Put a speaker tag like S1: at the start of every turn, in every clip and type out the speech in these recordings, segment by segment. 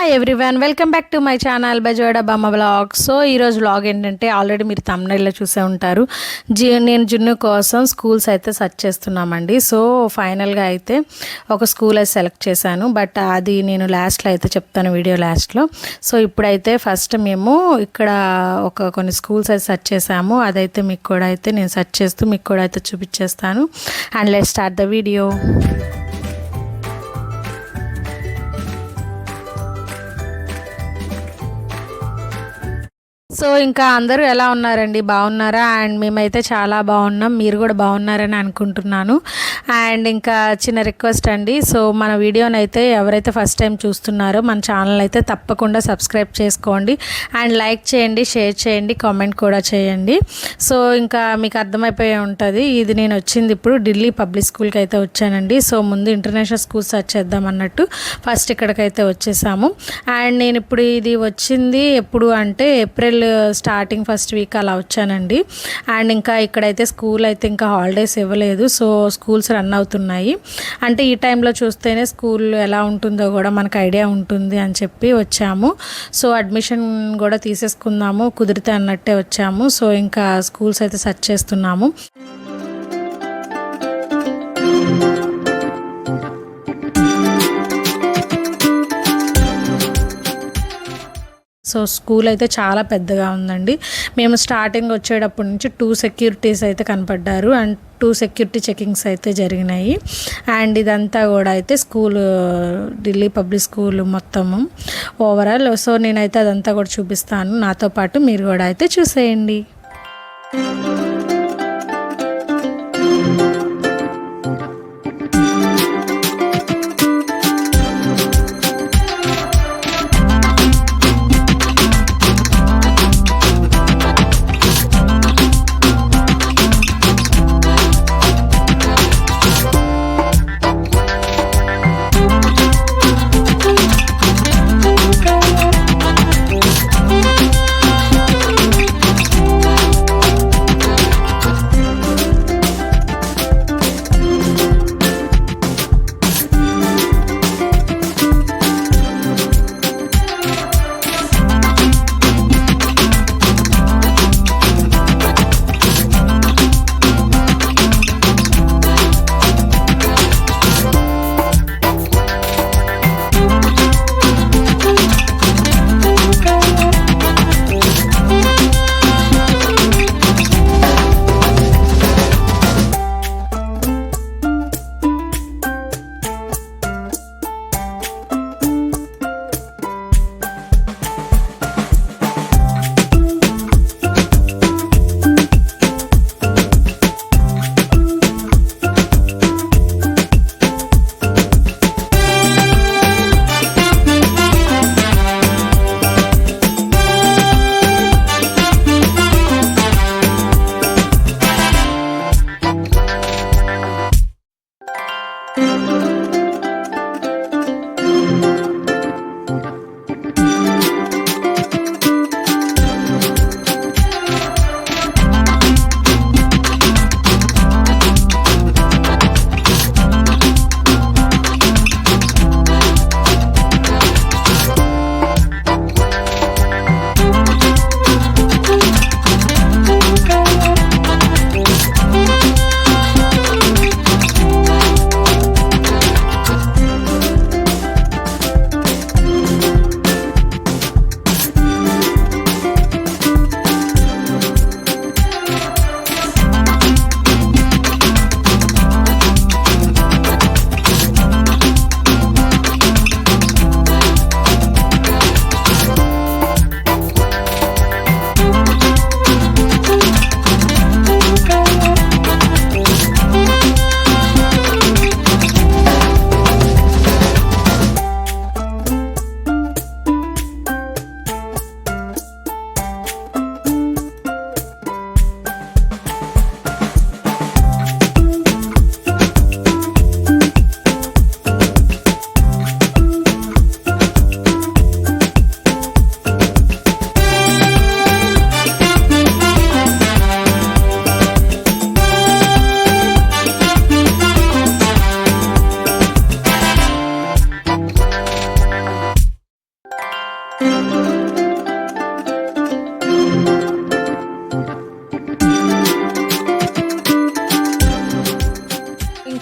S1: Hi everyone, welcome back to my channel Bezawada బామ్మ vlog. So ఈరోజు vlog ఏంటంటే already మీరు thumbnail లో చూసే ఉంటారు. నేను జున్ను కోసం స్కూల్స్ అయితే సెర్చ్ చేస్తున్నామండి. సో ఫైనల్గా అయితే ఒక స్కూల్ అయితే సెలెక్ట్ చేశాను, బట్ అది నేను లాస్ట్లో అయితే చెప్తాను, వీడియో లాస్ట్లో. సో ఇప్పుడైతే ఫస్ట్ మేము ఇక్కడ కొన్ని స్కూల్స్ అయితే సెర్చ్ చేసాము. అదైతే మీకు కూడా అయితే నేను సెర్చ్ చేస్తూ మీకు కూడా అయితే చూపించేస్తాను. And let's start the video. So ఇంకా అందరూ ఎలా ఉన్నారండి, బాగున్నారా? అండ్ మేమైతే చాలా బాగున్నాం, మీరు కూడా బాగున్నారని అనుకుంటున్నాను. అండ్ ఇంకా చిన్న రిక్వెస్ట్ అండి, సో మన వీడియోని అయితే ఎవరైతే ఫస్ట్ టైం చూస్తున్నారో మన ఛానల్ అయితే తప్పకుండా సబ్స్క్రైబ్ చేసుకోండి. అండ్ లైక్ చేయండి, షేర్ చేయండి, కామెంట్ కూడా చేయండి. సో ఇంకా మీకు అర్థమైపోయి ఉంటుంది, ఇది నేను వచ్చింది ఇప్పుడు ఢిల్లీ పబ్లిక్ స్కూల్కి అయితే వచ్చానండి. సో ముందు ఇంటర్నేషనల్ స్కూల్ సెర్చ్ చేద్దాం అన్నట్టు ఫస్ట్ ఇక్కడికైతే వచ్చేసాము. అండ్ నేను ఇప్పుడు ఇది వచ్చింది ఎప్పుడు అంటే ఏప్రిల్ స్టార్టింగ్ ఫస్ట్ వీక్ అలా వచ్చానండి. అండ్ ఇంకా ఇక్కడైతే స్కూల్ అయితే ఇంకా హాలిడేస్ ఇవ్వలేదు, సో స్కూల్స్ రన్ అవుతున్నాయి. అంటే ఈ టైంలో చూస్తేనే స్కూల్ ఎలా ఉంటుందో కూడా మనకు ఐడియా ఉంటుంది అని చెప్పి వచ్చాము. సో అడ్మిషన్ కూడా తీసేసుకుందాము కుదిరితే అన్నట్టే వచ్చాము. సో ఇంకా స్కూల్స్ అయితే సెర్చ్ చేస్తున్నాము. సో స్కూల్ అయితే చాలా పెద్దగా ఉందండి. మేము స్టార్టింగ్ వచ్చేటప్పటి నుంచి 2 సెక్యూరిటీస్ అయితే కనపడ్డారు అండ్ 2 సెక్యూరిటీ చెకింగ్స్ అయితే జరిగినాయి. అండ్ ఇదంతా కూడా అయితే స్కూల్, ఢిల్లీ పబ్లిక్ స్కూల్ మొత్తము ఓవరాల్. సో నేనైతే అదంతా కూడా చూపిస్తాను, నాతో పాటు మీరు కూడా అయితే చూసేయండి.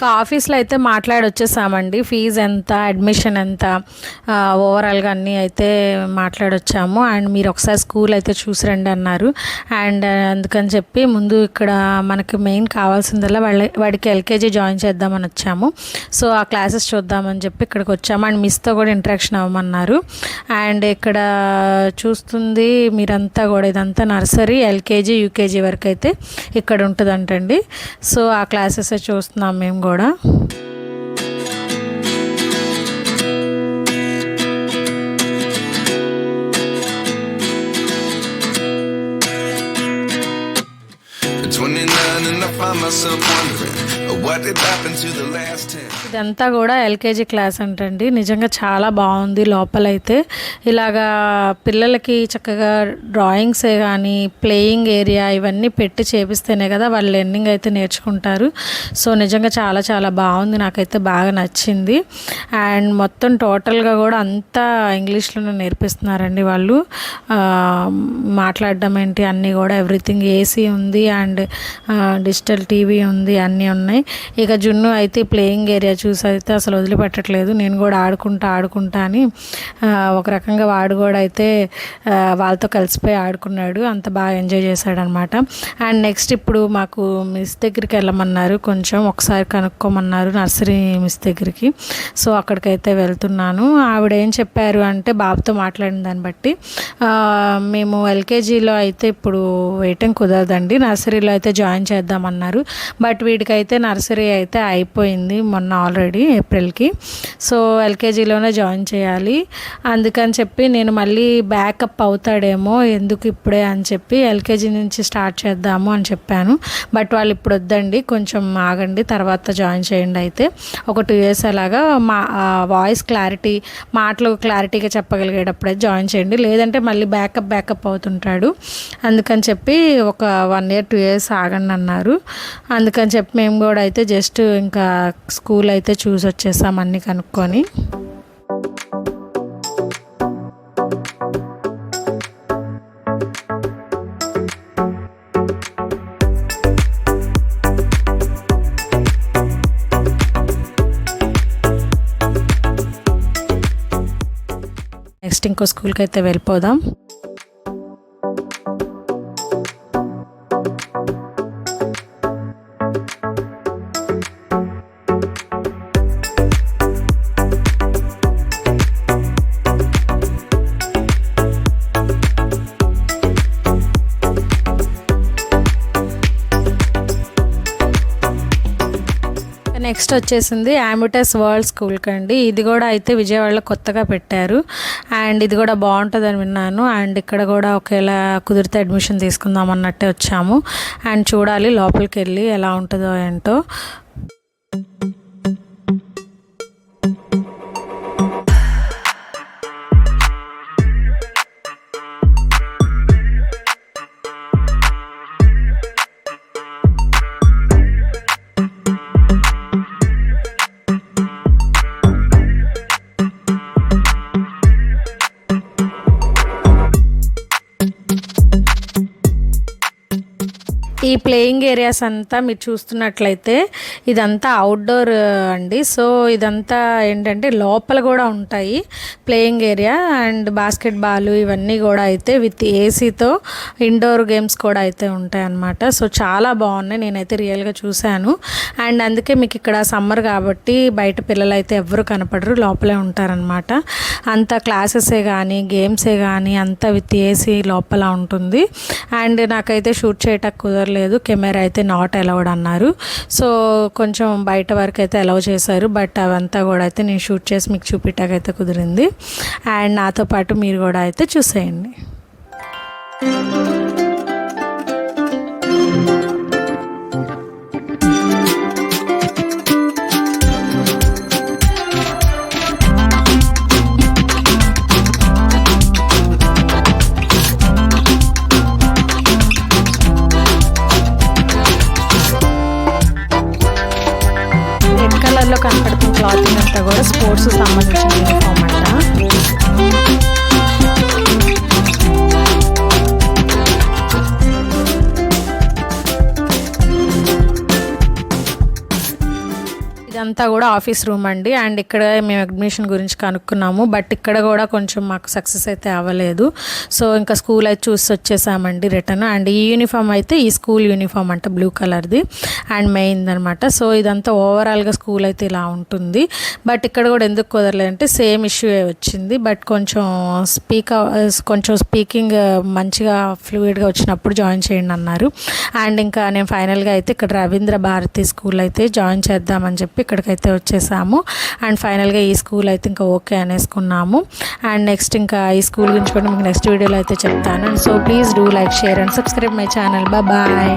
S1: ఇంకా ఆఫీస్లో అయితే మాట్లాడి వచ్చేసామండి. ఫీజు ఎంత, అడ్మిషన్ ఎంత, ఓవరాల్గా అన్నీ అయితే మాట్లాడొచ్చాము. అండ్ మీరు ఒకసారి స్కూల్ అయితే చూసి రండి అన్నారు. అండ్ అందుకని చెప్పి ముందు ఇక్కడ మనకి మెయిన్ కావాల్సిందల్లా వాడికి ఎల్కేజీ జాయిన్ చేద్దామని వచ్చాము. సో ఆ క్లాసెస్ చూద్దామని చెప్పి ఇక్కడికి వచ్చాము. అండ్ మిస్తో కూడా ఇంటరాక్షన్ అవ్వమన్నారు. అండ్ ఇక్కడ చూస్తుంది మీరంతా కూడా ఇదంతా నర్సరీ, ఎల్కేజీ, యూకేజీ వరకు అయితే ఇక్కడ ఉంటుందంటండి. సో ఆ క్లాసెస్ చూస్తున్నాం మేము కూడా. ఇదంతా కూడా ఎల్కేజీ క్లాస్ అంటండి. నిజంగా చాలా బాగుంది. లోపలైతే ఇలాగా పిల్లలకి చక్కగా డ్రాయింగ్సే కానీ ప్లేయింగ్ ఏరియా ఇవన్నీ పెట్టి చేపిస్తేనే కదా వాళ్ళు లెర్నింగ్ అయితే నేర్చుకుంటారు. సో నిజంగా చాలా చాలా బాగుంది. నాకైతే బాగా నచ్చింది. అండ్ మొత్తం టోటల్గా కూడా అంతా ఇంగ్లీష్లోనే నేర్పిస్తున్నారండి వాళ్ళు. మాట్లాడడం ఏంటి అన్నీ కూడా ఎవ్రీథింగ్, ఏసీ ఉంది అండ్ డిజిటల్ టీవీ ఉంది, అన్నీ ఉన్నాయి. ఇక జున్ను అయితే ప్లేయింగ్ ఏరియా చూసి అయితే అసలు వదిలిపెట్టట్లేదు. నేను కూడా ఆడుకుంటా అని ఒక రకంగా వాడు కూడా అయితే వాళ్ళతో కలిసిపోయి ఆడుకున్నాడు. అంత బాగా ఎంజాయ్ చేశాడనమాట. అండ్ నెక్స్ట్ ఇప్పుడు మాకు మిస్ దగ్గరికి వెళ్ళమన్నారు, కొంచెం ఒకసారి కనుక్కోమన్నారు నర్సరీ మిస్ దగ్గరికి. సో అక్కడికైతే వెళ్తున్నాను. ఆవిడ ఏం చెప్పారు అంటే బాబుతో మాట్లాడిన దాన్ని బట్టి మేము ఎల్కేజీలో అయితే ఇప్పుడు వేయటం కుదరదండి, నర్సరీలో అయితే జాయిన్ చేద్దామన్నారు. బట్ వీడికైతే నర్సరీ అయితే అయిపోయింది మొన్న ఆల్రెడీ ఏప్రిల్కి. సో ఎల్కేజీలోనే జాయిన్ చేయాలి. అందుకని చెప్పి నేను మళ్ళీ బ్యాకప్ అవుతాడేమో ఎందుకు ఇప్పుడే అని చెప్పి ఎల్కేజీ నుంచి స్టార్ట్ చేద్దాము అని చెప్పాను. బట్ వాళ్ళు ఇప్పుడు వద్దండి, కొంచెం ఆగండి, తర్వాత జాయిన్ చేయండి, అయితే ఒక 2 years అలాగా మా వాయిస్ క్లారిటీ, మాటలు క్లారిటీగా చెప్పగలిగేటప్పుడే జాయిన్ చేయండి, లేదంటే మళ్ళీ బ్యాకప్ అవుతుంటాడు. అందుకని చెప్పి ఒక 1 year 2 years ఆగండి అన్నారు. అందుకని చెప్పి మేము కూడా అయితే జస్ట్ ఇంకా స్కూల్ అయితే చూసి వచ్చేసాం అన్నీ కనుక్కొని. నెక్స్ట్ ఇంకో స్కూల్కి అయితే వెళ్ళిపోదాం. నెక్స్ట్ వచ్చేసింది యామిటస్ వరల్డ్ స్కూల్కి అండి. ఇది కూడా అయితే విజయవాడలో కొత్తగా పెట్టారు. అండ్ ఇది కూడా బాగుంటుందని విన్నాను. అండ్ ఇక్కడ కూడా ఒకేలా కుదిరితే అడ్మిషన్ తీసుకుందాం అన్నట్టే వచ్చాము. అండ్ చూడాలి లోపలికి వెళ్ళి ఎలా ఉంటుందో ఏంటో. ఈ ప్లేయింగ్ ఏరియాస్ అంతా మీరు చూస్తున్నట్లయితే ఇదంతా అవుట్డోర్ అండి. సో ఇదంతా ఏంటంటే లోపల కూడా ఉంటాయి ప్లేయింగ్ ఏరియా అండ్ బాస్కెట్బాల్ ఇవన్నీ కూడా అయితే విత్ ఏసీతో ఇండోర్ గేమ్స్ కూడా అయితే ఉంటాయి అన్నమాట. సో చాలా బాగున్నాయి, నేనైతే రియల్గా చూశాను. అండ్ అందుకే మీకు ఇక్కడ సమ్మర్ కాబట్టి బయట పిల్లలు అయితే ఎవరు కనపడరు, లోపలే ఉంటారనమాట. అంత క్లాసెసే కానీ గేమ్సే కానీ అంతా విత్ ఏసీ లోపల ఉంటుంది. అండ్ నాకైతే షూట్ చేయటం కుదరలేదు, కెమెరా అయితే నాట్ అలౌడ్ అన్నారు. సో కొంచెం బయట వరకు అయితే అలౌ చేశారు. బట్ అవంతా కూడా అయితే నేను షూట్ చేసి మీకు చూపించకైతే కుదిరింది. అండ్ నాతో పాటు మీరు కూడా అయితే చూసేయండి. కలర్లో కనపడుతున్న క్లాతింగ్ అంతా కూడా స్పోర్ట్స్ సంబంధించిన యూనిఫామ్ అంట. ఇదంతా కూడా ఆఫీస్ రూమ్ అండి. అండ్ ఇక్కడ మేము అడ్మిషన్ గురించి కనుక్కున్నాము, బట్ ఇక్కడ కూడా కొంచెం మాకు సక్సెస్ అయితే అవ్వలేదు. సో ఇంకా స్కూల్ అయితే చూసి వచ్చేసామండి రిటర్న్. అండ్ ఈ యూనిఫామ్ అయితే ఈ స్కూల్ యూనిఫామ్ అంట, బ్లూ కలర్ది అండ్ మెయిన్ అనమాట. సో ఇదంతా ఓవరాల్గా స్కూల్ అయితే ఇలా ఉంటుంది. బట్ ఇక్కడ కూడా ఎందుకు కుదరలేదంటే సేమ్ ఇష్యూ వచ్చింది. బట్ కొంచెం స్పీకింగ్ మంచిగా ఫ్లూయిడ్గా వచ్చినప్పుడు జాయిన్ చేయండి అన్నారు. అండ్ ఇంకా నేను ఫైనల్గా అయితే ఇక్కడ రవీంద్ర భారతి స్కూల్ అయితే జాయిన్ చేద్దామని చెప్పి ఇక్కడికైతే వచ్చేసాము. అండ్ ఫైనల్గా ఈ స్కూల్ అయితే ఇంకా ఓకే అనేసుకున్నాము. అండ్ నెక్స్ట్ ఇంకా ఈ స్కూల్ గురించి కూడా మీకు నెక్స్ట్ వీడియోలో అయితే చెప్తాను. And so please do like, share and subscribe my channel. Bye.